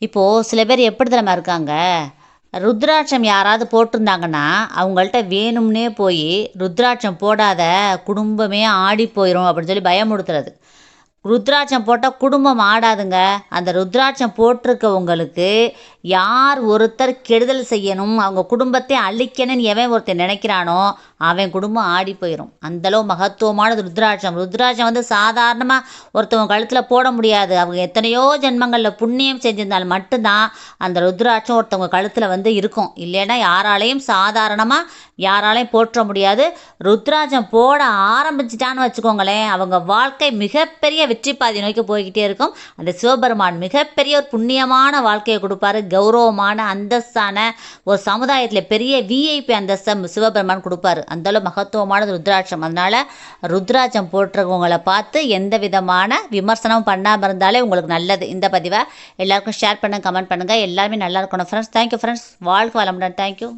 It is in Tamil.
இப்போது சில பேர் எப்படி தெரியுமா இருக்காங்க, ருத்ராட்சம் யாராவது போட்டிருந்தாங்கன்னா அவங்கள்ட்ட வேணும்னே போய் ருத்ராட்சம் போடாத குடும்பமே ஆடி போயிடும் அப்படின்னு சொல்லி பயமுறுத்துறது. ருத்ராட்சம் போட்டால் குடும்பம் ஆடாதுங்க. அந்த ருத்ராட்சம் போட்டிருக்கவங்களுக்கு யார் ஒருத்தர் கெடுதல் செய்யணும், அவங்க குடும்பத்தை அழிக்கணும்னு எவன் ஒருத்தர் நினைக்கிறானோ அவன் குடும்பம் ஆடி போயிடும். அந்தளவு மகத்துவமானது ருத்ராட்சம். ருத்ராட்சம் வந்து சாதாரணமாக ஒருத்தவங்க கழுத்தில் போட முடியாது. அவங்க எத்தனையோ ஜென்மங்களில் புண்ணியம் செஞ்சிருந்தால் மட்டும்தான் அந்த ருத்ராட்சம் ஒருத்தவங்க கழுத்தில் வந்து இருக்கும். இல்லைன்னா யாராலையும் சாதாரணமாக யாராலையும் போற்ற முடியாது. ருத்ராட்சம் போட ஆரம்பிச்சிட்டான்னு வச்சுக்கோங்களேன், அவங்க வாழ்க்கை மிகப்பெரிய வெற்றி பாதை நோக்கி போய்கிட்டே இருக்கும். அந்த சிவபெருமான் மிகப்பெரிய ஒரு புண்ணியமான வாழ்க்கையை கொடுப்பாரு. கௌரவமான அந்தஸ்தான ஒரு சமுதாயத்தில் பெரிய விஐபி அந்தஸ்தை சிவபெருமான் கொடுப்பாரு. அந்தளவு மகத்துவமானது ருத்ராட்சம். அதனால் ருத்ராட்சம் போட்டுறவங்களை பார்த்து எந்த விதமான விமர்சனமும் பண்ணாமல் இருந்தாலே உங்களுக்கு நல்லது. இந்த பதிவை எல்லாருக்கும் ஷேர் பண்ணுங்கள், கமெண்ட் பண்ணுங்கள். எல்லாருமே நல்லா இருக்கணும் ஃப்ரெண்ட்ஸ். Thank you friends. வாழ்க்கை வளமுடன். தேங்க்யூ.